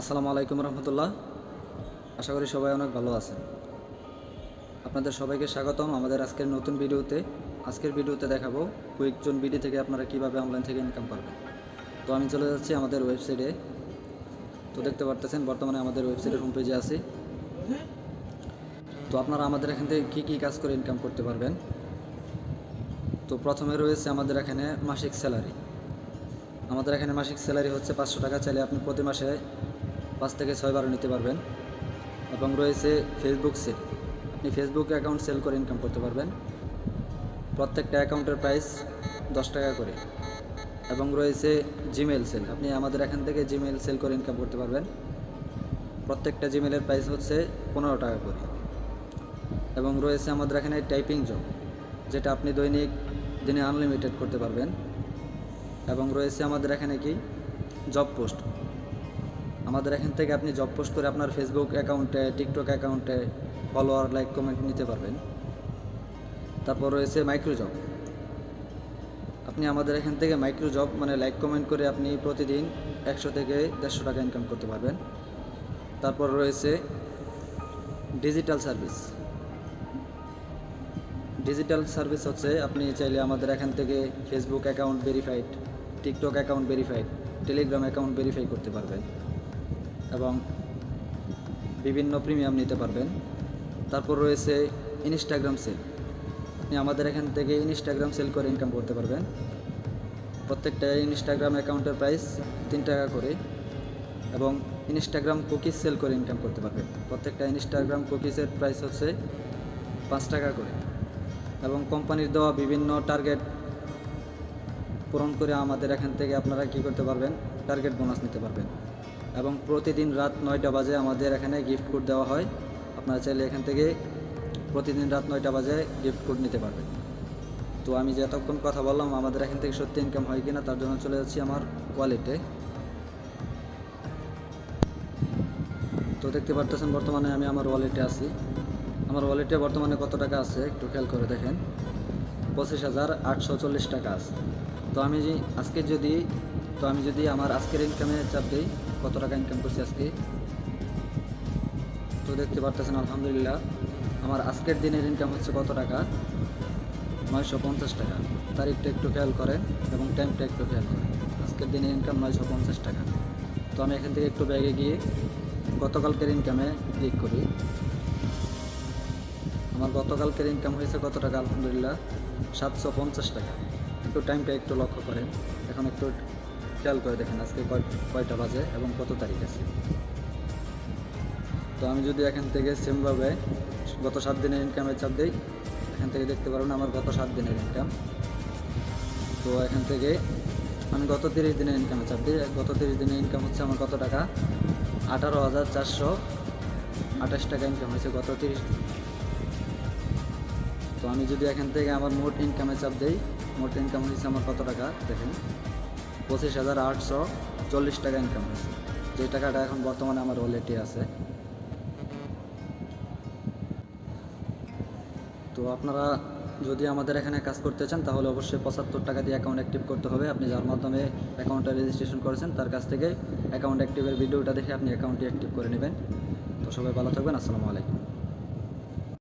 আসসালামু আলাইকুম রহমতুল্লাহ। আশা করি সবাই অনেক ভালো আছেন। আপনাদের সবাইকে স্বাগতম আমাদের আজকের নতুন ভিডিওতে। আজকের ভিডিওতে দেখাবো কুইকজন বিডি থেকে আপনারা কিভাবে অনলাইন থেকে ইনকাম করবেন। তো আমি চলে যাচ্ছি আমাদের ওয়েবসাইটে। তো দেখতে পারতেছেন বর্তমানে আমাদের ওয়েবসাইটের হোম পেজে আছি। তো আপনারা আমাদের এখান থেকে কী কাজ করে ইনকাম করতে পারবেন। তো প্রথমে রয়েছে আমাদের এখানে মাসিক স্যালারি। আমাদের এখানে মাসিক স্যালারি হচ্ছে 500 টাকা। চাইলে আপনি প্রতি মাসে 5 থেকে 6 বার নিতে পারবেন। এবং রয়েছে ফেসবুক সেল। আপনি ফেসবুক অ্যাকাউন্ট সেল করে ইনকাম করতে পারবেন। প্রত্যেকটা অ্যাকাউন্টের প্রাইস 10 টাকা করে। এবং রয়েছে জিমেল সেল। আপনি আমাদের এখান থেকে জিমেল সেল করে ইনকাম করতে পারবেন। প্রত্যেকটা জিমেলের প্রাইস হচ্ছে 15 টাকা করে। এবং রয়েছে আমাদের এখানে টাইপিং জব, যেটা আপনি দৈনিক দিনে আনলিমিটেড করতে পারবেন। এবং রয়েছে আমাদের এখানে কি জব পোস্ট। আমাদের এখান থেকে আপনি জব পোস্ট করে আপনার ফেসবুক অ্যাকাউন্টে, টিকটক অ্যাকাউন্টে ফলোয়ার, লাইক, কমেন্ট নিতে পারবেন। তারপর রয়েছে মাইক্রো জব। আপনি আমাদের এখান থেকে মাইক্রো জব মানে লাইক কমেন্ট করে আপনি প্রতিদিন 100 থেকে 150 টাকা ইনকাম করতে পারবেন। তারপর রয়েছে ডিজিটাল সার্ভিস। ডিজিটাল সার্ভিস হচ্ছে আপনি চাইলে আমাদের এখান থেকে Facebook account verified, TikTok account verified, Telegram account verify করতে পারবেন এবং বিভিন্ন প্রিমিয়াম নিতে পারবেন। তারপর রয়েছে ইনস্টাগ্রাম সেল। আপনি আমাদের এখান থেকে ইনস্টাগ্রাম সেল করে ইনকাম করতে পারবেন। প্রত্যেকটা ইনস্টাগ্রাম অ্যাকাউন্টের প্রাইস 3 টাকা করে। এবং ইনস্টাগ্রাম কুকিজ সেল করে ইনকাম করতে পারবেন। প্রত্যেকটা ইনস্টাগ্রাম কুকিজের প্রাইস হচ্ছে 5 টাকা করে। এবং কোম্পানির দেওয়া বিভিন্ন টার্গেট পূরণ করে আমাদের এখান থেকে আপনারা কী করতে পারবেন, টার্গেট বোনাস নিতে পারবেন। এবং প্রতিদিন রাত 9টা বাজে আমাদের এখানে গিফট কোড দেওয়া হয়। আপনারা চাইলে এখান থেকে প্রতিদিন রাত 9টা বাজে গিফট কোড নিতে পারবেন। তো আমি যে এতক্ষণ কথা বললাম আমাদের এখান থেকে সত্যি ইনকাম হয় কিনা, তার জন্য চলে যাচ্ছি আমার ওয়ালেটে। তো দেখতে পারতেছেন বর্তমানে আমি আমার ওয়ালেটে আছি। আমার ওয়ালেটে বর্তমানে কত টাকা আছে একটু খেয়াল করে দেখেন। 25,840 টাকা আছে। তো আমি যদি আমার আজকের ইনকামে চাপ দিই, কত টাকা ইনকাম করছি আজকে, তো দেখতে পারতেছেন আলহামদুলিল্লাহ আমার আজকের দিনের ইনকাম হচ্ছে কত টাকা, 950 টাকা। তারিখটা একটু খেয়াল করেন এবং টাইমটা একটু খেয়াল করেন। আজকের দিনের ইনকাম 950 টাকা। তো আমি এখান থেকে একটু ব্যাগে গিয়ে গতকালকের ইনকামে ক্লিক করি। আমার গতকালকের ইনকাম হয়েছে কত টাকা, আলহামদুলিল্লাহ 750 টাকা। একটু টাইমটা একটু লক্ষ্য করেন, এখন একটু খেয়াল করে দেখেন আজকে কয়টা বাজে এবং কত তারিখ আছে। তো আমি যদি এখান থেকে সেমভাবে গত 7 দিনের ইনকামে চাপ দিই, এখান থেকে দেখতে পারবেন আমার গত 7 দিনের ইনকাম। তো এখান থেকে আমি গত 30 দিনের ইনকামে চাপ দিই। গত 30 দিনের ইনকাম হচ্ছে আমার কত টাকা, 18,428 টাকা ইনকাম হয়েছে গত 30 দিন। তো আমি যদি এখান থেকে আমার মোট ইনকামে চাপ দিই, মোট ইনকাম হয়েছে আমার কত টাকা দেখেন, 25,840 টাকা ইনকাম হয়েছে। যে টাকাটা এখন বর্তমানে আমার ওয়ালেটে আছে। তো আপনারা যদি আমাদের এখানে কাজ করতে চান তাহলে অবশ্যই 75 টাকা দিয়ে অ্যাকাউন্ট অ্যাক্টিভ করতে হবে। আপনি যার মাধ্যমে অ্যাকাউন্টটা রেজিস্ট্রেশন করেছেন তার কাছ থেকে অ্যাকাউন্ট অ্যাক্টিভের ভিডিওটা দেখে আপনি অ্যাকাউন্টটি অ্যাক্টিভ করে নেবেন। তো সবাই ভালো থাকবেন। আসসালামু আলাইকুম।